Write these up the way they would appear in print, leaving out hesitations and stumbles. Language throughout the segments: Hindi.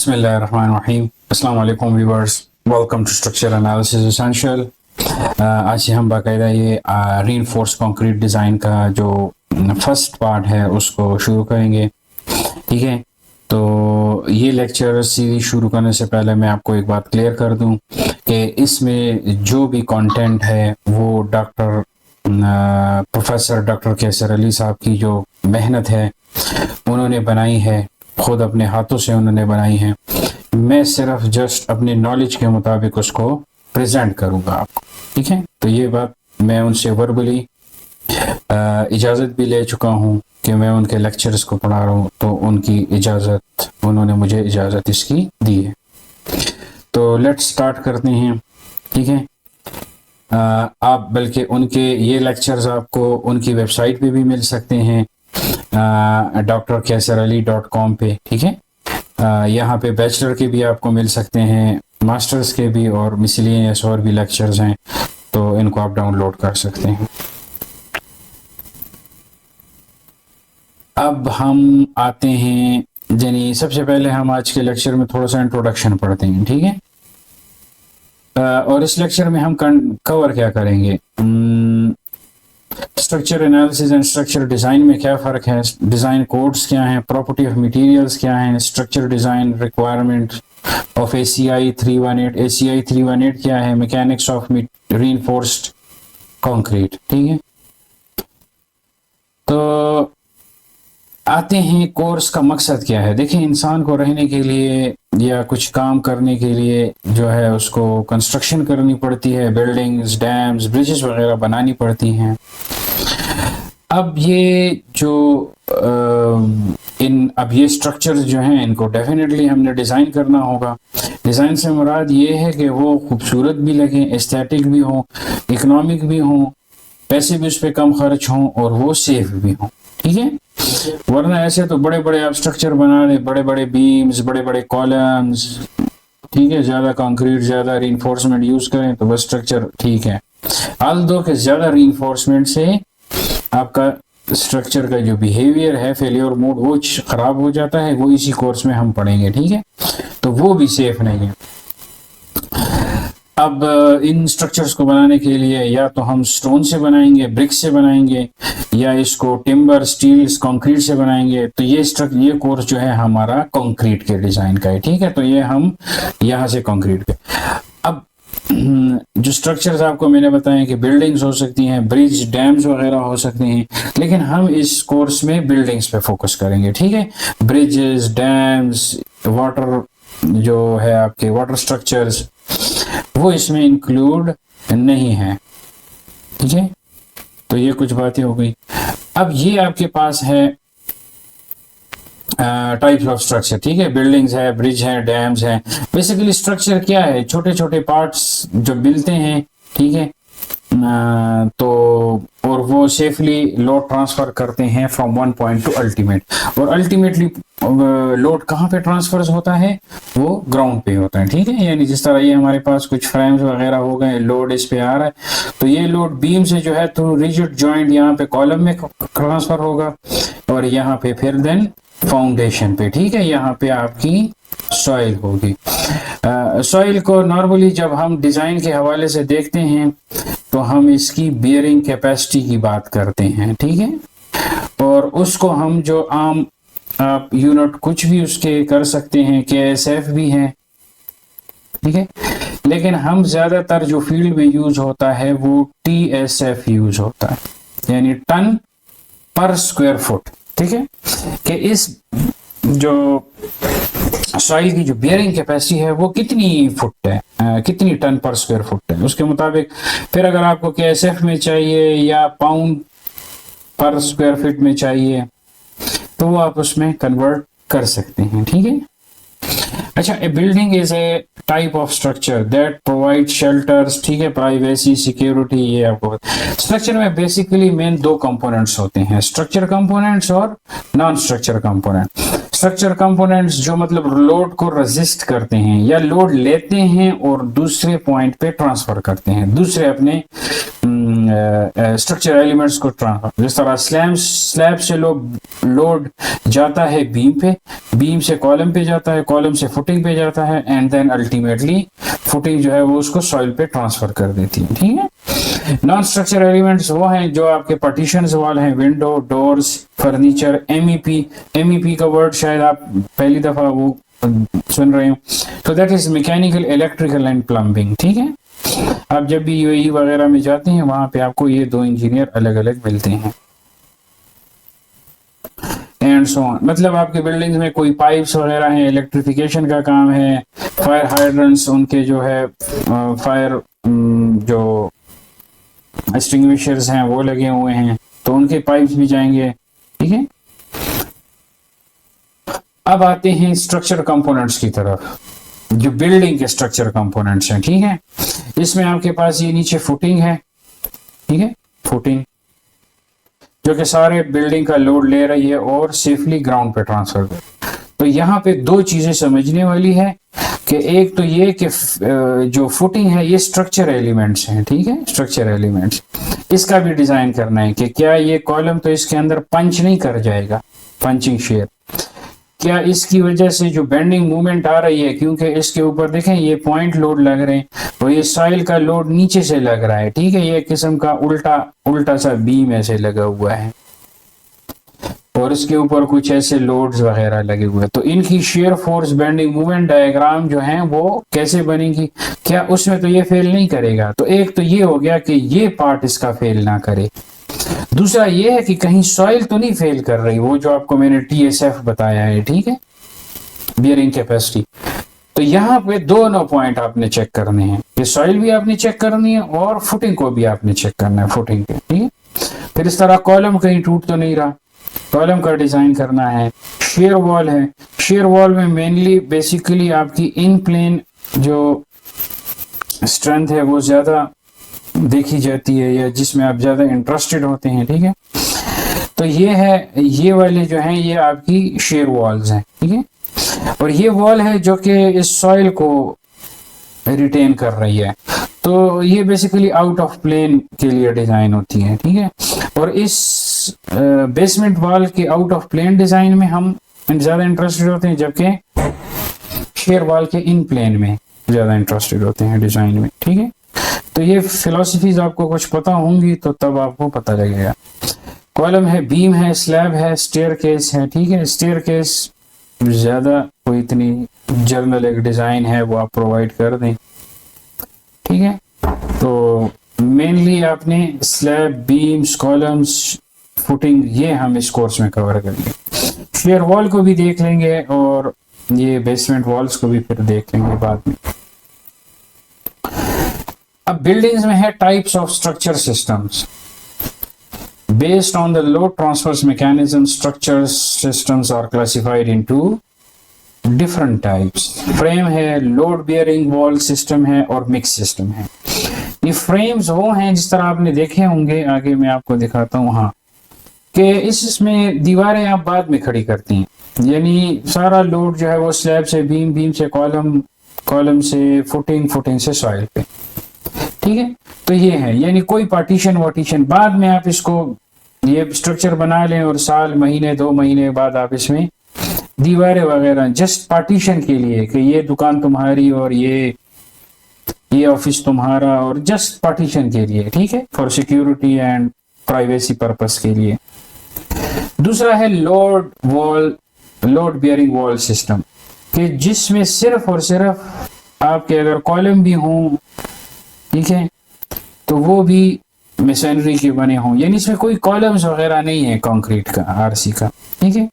बिस्मिल्लाहिर्रहमानिर्रहीम। अस्सलाम वालेकुम viewers, welcome to structure analysis essential. आज से हम बाकायदा ये रीइंफोर्स कंक्रीट डिज़ाइन का जो फर्स्ट पार्ट है उसको शुरू करेंगे। ठीक है, तो ये लेक्चर सीरीज शुरू करने से पहले मैं आपको एक बात क्लियर कर दूं कि इसमें जो भी कंटेंट है वो प्रोफेसर डॉक्टर कैसर अली साहब की जो मेहनत है उन्होंने बनाई है, खुद अपने हाथों से उन्होंने बनाई है। मैं सिर्फ जस्ट अपने नॉलेज के मुताबिक उसको प्रेजेंट करूंगा आपको। ठीक है, तो ये बात मैं उनसे वर्बली इजाज़त भी ले चुका हूं कि मैं उनके लेक्चर्स को पढ़ा रहा हूं, तो उनकी इजाज़त, उन्होंने मुझे इजाज़त इसकी दी है। तो लेट्स स्टार्ट करते हैं। ठीक है, आप बल्कि उनके ये लेक्चर्स आपको उनकी वेबसाइट पे भी मिल सकते हैं, drkaiserali.com पे। ठीक है, यहाँ पे बैचलर के भी आपको मिल सकते हैं, मास्टर्स के भी, और मिसलिनियस और भी लेक्चर्स हैं, तो इनको आप डाउनलोड कर सकते हैं। अब हम आते हैं, यानी सबसे पहले हम आज के लेक्चर में थोड़ा सा इंट्रोडक्शन पढ़ते हैं। ठीक है, और इस लेक्चर में हम कवर क्या करेंगे, structure analysis and structure design में क्या फ़र्क है, डिज़ाइन कोड्स क्या हैं, प्रॉपर्टी ऑफ मटेरियल्स क्या हैं, structure design requirement of ACI 318, ACI 318 क्या है, मैकेनिक्स ऑफ रीइंफोर्स्ड कंक्रीट। ठीक है, तो आते हैं कोर्स का मकसद क्या है। देखिए, इंसान को रहने के लिए या कुछ काम करने के लिए जो है उसको कंस्ट्रक्शन करनी पड़ती है, बिल्डिंग्स, डैम्स, ब्रिजेस वगैरह बनानी पड़ती हैं। अब ये जो अब ये स्ट्रक्चर जो हैं इनको डेफिनेटली हमने डिज़ाइन करना होगा। डिज़ाइन से मुराद ये है कि वो खूबसूरत भी लगें, एस्थेटिक भी हो, इकोनॉमिक भी हो, पैसे भी उस पर कम खर्च हों, और वो सेफ भी हों। ठीक है, वरना ऐसे तो बड़े बड़े आप स्ट्रक्चर बना रहे, बड़े बड़े बीम्स, बड़े बड़े कॉलम्स, ठीक है, ज़्यादा कंक्रीट, ज़्यादा रीइंफोर्समेंट यूज़ करें तो बस स्ट्रक्चर ठीक है। although कि ज़्यादा रीइंफोर्समेंट से आपका स्ट्रक्चर का जो बिहेवियर है, फेलियर मोड, वो ख़राब हो जाता है। वो इसी कोर्स में हम पढ़ेंगे। ठीक है, तो वो भी सेफ नहीं है। अब इन स्ट्रक्चर्स को बनाने के लिए या तो हम स्टोन से बनाएंगे, ब्रिक से बनाएंगे, या इसको टिम्बर, स्टील, कंक्रीट से बनाएंगे। तो ये कोर्स जो है हमारा कंक्रीट के डिज़ाइन का है। ठीक है, तो ये हम यहाँ से कंक्रीट के। अब जो स्ट्रक्चर्स आपको मैंने बताया कि बिल्डिंग्स हो सकती हैं, ब्रिज, डैम्स वगैरह हो सकते हैं, लेकिन हम इस कोर्स में बिल्डिंग्स पे फोकस करेंगे। ठीक है, ब्रिजेस, डैम्स, वाटर जो है आपके वाटर स्ट्रक्चर्स, वो इसमें इंक्लूड नहीं है। ठीक है, तो ये कुछ बातें हो गई। अब ये आपके पास है टाइप्स ऑफ स्ट्रक्चर। ठीक है, बिल्डिंग्स है, ब्रिज है, डैम्स है। बेसिकली स्ट्रक्चर क्या है, छोटे छोटे पार्ट्स जो मिलते हैं। ठीक है, तो और वो सेफली लोड ट्रांसफर करते हैं from one point two ultimate. और अल्टीमेटली लोड कहाँ पे ट्रांसफर होता है, वो ग्राउंड पे होता है। ठीक है, यानी जिस तरह ये हमारे पास कुछ फ्रेम्स वगैरह हो गए, लोड इस पे आ रहा है, तो ये लोड बीम से जो है थ्रू रिजिड जॉइंट यहाँ पे कॉलम में ट्रांसफर होगा, और यहाँ पे फिर देन फाउंडेशन पे। ठीक है, यहाँ पे आपकी सॉइल होगी। सॉइल को नॉर्मली जब हम डिज़ाइन के हवाले से देखते हैं तो हम इसकी बियरिंग कैपेसिटी की बात करते हैं। ठीक है, और उसको हम जो आम आप यूनिट कुछ भी उसके कर सकते हैं, KSF भी है। ठीक है, लेकिन हम ज़्यादातर जो फील्ड में यूज होता है वो TSF यूज होता है, यानी टन पर स्क्वायर फुट। ठीक है, कि इस जो सॉइल की जो बियरिंग कैपेसिटी है वो कितनी फुट है, कितनी टन पर स्क्वायर फुट है, उसके मुताबिक फिर अगर आपको KSF में चाहिए या पाउंड पर स्क्वायर फीट में चाहिए तो वो आप उसमें कन्वर्ट कर सकते हैं। ठीक है, अच्छा, a building is a type of structure that provide shelters. ठीक है, प्राइवेसी, सिक्योरिटी, ये आपको स्ट्रक्चर में बेसिकली मेन दो कंपोनेंट्स होते हैं, स्ट्रक्चर कंपोनेंट्स और non structure component. Structure components जो मतलब लोड को रेजिस्ट करते हैं या लोड लेते हैं और दूसरे पॉइंट पे ट्रांसफर करते हैं, दूसरे अपने स्ट्रक्चर एलिमेंट्स को ट्रांसफर, जिस तरह स्लैब से लोड जाता है बीम पे, बीम से कॉलम पे जाता है, कॉलम से फुटिंग पे जाता है, एंड देन अल्टीमेटली फुटिंग जो है वो उसको सॉइल पे ट्रांसफर कर देती है, ठीक है। नॉन स्ट्रक्चर एलिमेंट्स वो हैं जो आपके पार्टीशन वाल हैं, विंडो, डोर्स, फर्नीचर, एमईपी का वर्ड शायद आप पहली दफा वो सुन रहे हो। तो that is mechanical, electrical and plumbing, ठीक है। आप जब भी यूएई वगैरह में जाते हैं वहां पे आपको ये दो इंजीनियर अलग अलग मिलते हैं, एंड सो ऑन। मतलब आपके बिल्डिंग्स में कोई पाइप्स वगैरह हैं, इलेक्ट्रिफिकेशन का काम है, फायर हाइड्रेंट्स उनके जो है फायर जो एक्सटिंग्विशर्स हैं वो लगे हुए हैं, तो उनके पाइप्स भी जाएंगे, ठीक है। अब आते हैं स्ट्रक्चर कंपोनेंट्स की तरफ, जो बिल्डिंग के स्ट्रक्चर कंपोनेंट्स हैं, ठीक है। इसमें आपके पास ये नीचे फुटिंग है, ठीक है, फुटिंग जो कि सारे बिल्डिंग का लोड ले रही है और सेफली ग्राउंड पे ट्रांसफर कर। तो यहाँ पे दो चीजें समझने वाली है कि एक तो ये कि जो फुटिंग है ये स्ट्रक्चर एलिमेंट्स हैं, ठीक है, स्ट्रक्चर एलिमेंट्स। इसका भी डिजाइन करना है कि क्या ये कॉलम तो इसके अंदर पंच नहीं कर जाएगा, पंचिंग शेयर, क्या इसकी वजह से जो बेंडिंग मूवमेंट आ रही है, क्योंकि इसके ऊपर देखें ये पॉइंट लोड लग रहे हैं और ये सॉइल का लोड नीचे से लग रहा है, ठीक है, ये किस्म का उल्टा सा बीम ऐसे लगा हुआ है और इसके ऊपर कुछ ऐसे लोड्स वगैरह लगे हुए हैं। तो इनकी shear force bending movement diagram जो है वो कैसे बनेगी, क्या उसमें तो ये फेल नहीं करेगा। तो एक तो ये हो गया कि ये पार्ट इसका फेल ना करे, दूसरा ये है कि कहीं सॉइल तो नहीं फेल कर रही, वो जो आपको मैंने TSF बताया है, ठीक है, बियरिंग कैपेसिटी। तो यहाँ पे दोनों पॉइंट आपने चेक करने हैं, कि सॉइल भी आपने चेक करनी है और फुटिंग को भी आपने चेक करना है, फुटिंग पे, ठीक है। फिर इस तरह कॉलम कहीं टूट तो नहीं रहा, कॉलम का डिजाइन करना है। शेयर वॉल है, शेयर वॉल में मेनली बेसिकली आपकी इन प्लेन जो स्ट्रेंथ है वो ज्यादा देखी जाती है, या जिसमें आप ज्यादा इंटरेस्टेड होते हैं, ठीक है। तो ये है, ये वाले जो हैं ये आपकी शेयर वॉल्स हैं, ठीक है। और ये वॉल है जो कि इस सॉइल को रिटेन कर रही है, तो ये बेसिकली आउट ऑफ प्लेन के लिए डिजाइन होती है, ठीक है। और इस बेसमेंट वॉल के आउट ऑफ प्लेन डिजाइन में हम ज्यादा इंटरेस्टेड होते हैं, जबकि शेयर वॉल के इन प्लेन में ज्यादा इंटरेस्टेड होते हैं डिजाइन में, ठीक है। तो ये फिलॉसफीज आपको कुछ पता होंगी तो तब आपको पता लगेगा। कॉलम है, बीम है, स्लैब है, स्टेयरकेस है, ठीक है। स्टेयरकेस ज्यादा कोई इतनी जर्नल एक डिजाइन है वो आप प्रोवाइड कर दें, ठीक है। तो मेनली आपने स्लैब, बीम्स, कॉलम्स, फुटिंग ये हम इस कोर्स में कवर करेंगे। शेयर वॉल को भी देख लेंगे और ये बेसमेंट वॉल्स को भी फिर देख लेंगे बाद में। अब बिल्डिंग्स में है types of structure systems based on the load transfer mechanism. Structure systems are classified into different types. Frame है, लोड बियरिंग वॉल सिस्टम है और मिक्स सिस्टम है। ये फ्रेम्स वो हैं जिस तरह आपने देखे होंगे, आगे मैं आपको दिखाता हूँ, हाँ, कि इसमें दीवारें आप बाद में खड़ी करती हैं, यानी सारा लोड जो है वो स्लैब से बीम, बीम से कॉलम, कॉलम से फुटिंग, फुटिंग से सॉइल पे, ठीक है। तो ये है, यानी कोई पार्टीशन वार्टीशन बाद में आप इसको ये स्ट्रक्चर बना लें और साल, महीने, 2 महीने बाद आप इसमें दीवारें वगैरह जस्ट पार्टीशन के लिए कि ये दुकान तुम्हारी और ये ऑफिस तुम्हारा, और जस्ट पार्टीशन के लिए, ठीक है, for security and privacy purpose के लिए। दूसरा है लोड बियरिंग वॉल सिस्टम, कि जिसमें सिर्फ और सिर्फ आपके अगर कॉलम भी हों, ठीक है, तो वो भी मेसनरी के बने हों, यानी इसमें कोई कॉलम्स वगैरह नहीं है कंक्रीट का, आरसी का, ठीक है।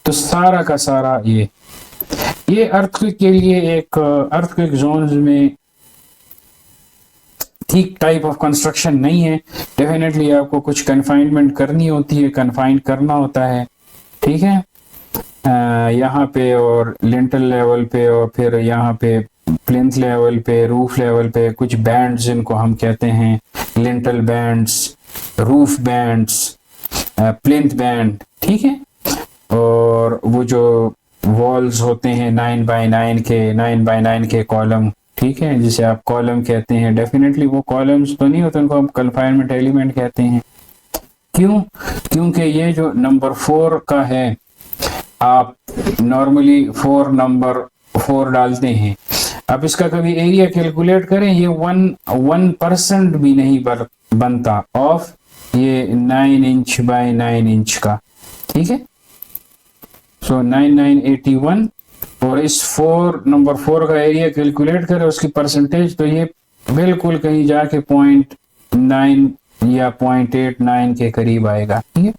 तो सारा का सारा ये अर्थक्वेक के लिए एक अर्थक्वेक जोन्स में ठीक टाइप ऑफ कंस्ट्रक्शन नहीं है। डेफिनेटली आपको कुछ कन्फाइनमेंट करनी होती है, कन्फाइन करना होता है, ठीक है, यहाँ पे और लिंटल लेवल पे, और फिर यहाँ पे प्लिंथ लेवल पे, रूफ लेवल पे कुछ बैंड्स जिनको हम कहते हैं lintel bands, roof bands, plinth band, ठीक है। और वो जो वॉल्स होते हैं 9 बाय 9 के कॉलम ठीक है, जिसे आप कॉलम कहते हैं। डेफिनेटली वो कॉलम्स तो नहीं होते, उनको हम कन्फाइनमेंट एलिमेंट कहते हैं। क्यों? क्योंकि ये जो नंबर 4 का है, आप नॉर्मली 4 नंबर 4 डालते हैं, आप इसका कभी एरिया कैलकुलेट करें, ये 1% भी नहीं बनता ऑफ ये 9 इंच बाय 9 इंच का। ठीक है, सो 9981, और इस नंबर 4 का एरिया कैलकुलेट करें उसकी परसेंटेज, तो ये बिल्कुल कहीं जाके 0.9 या 0.89 के करीब आएगा। ठीक है,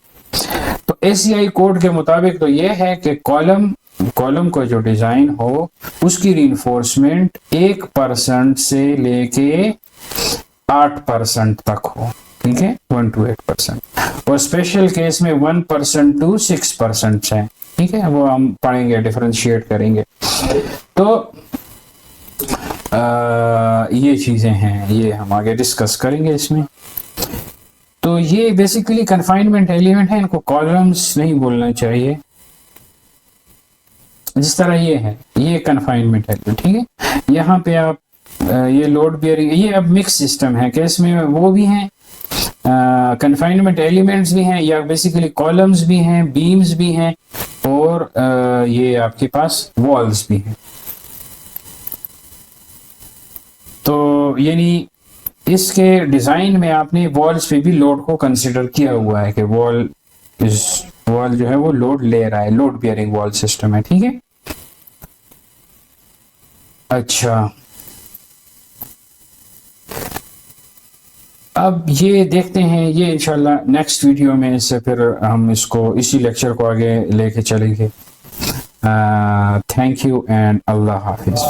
तो ACI कोड के मुताबिक तो ये है कि कॉलम को जो डिजाइन हो उसकी रीइंफोर्समेंट 1% से लेके 8% तक हो। ठीक है, 1 to 8%, और स्पेशल केस में 1% to 6% है। ठीक है, वो हम पढ़ेंगे, डिफरेंशिएट करेंगे। तो ये चीजें हैं, ये हम आगे डिस्कस करेंगे इसमें। तो ये बेसिकली कन्फाइनमेंट एलिमेंट है, इनको कॉलम्स नहीं बोलना चाहिए। जिस तरह ये है, ये कन्फाइनमेंट एलिमेंट। ठीक है, यहाँ पे आप ये लोड बियरिंग, ये अब मिक्स सिस्टम है कि इसमें वो भी हैं, कन्फाइनमेंट एलिमेंट्स भी हैं, या बेसिकली कॉलम्स भी हैं, बीम्स भी हैं, और ये आपके पास वॉल्स भी हैं। तो यानी इसके डिजाइन में आपने वॉल्स पे भी लोड को कंसिडर किया हुआ है कि वॉल जो है वो लोड ले रहा है, लोड बियरिंग वॉल सिस्टम है। ठीक है, अच्छा, अब ये देखते हैं, ये इंशाल्लाह नेक्स्ट वीडियो में इससे फिर हम इसको, इसी लेक्चर को आगे लेके चलेंगे। Thank you and Allah Hafiz.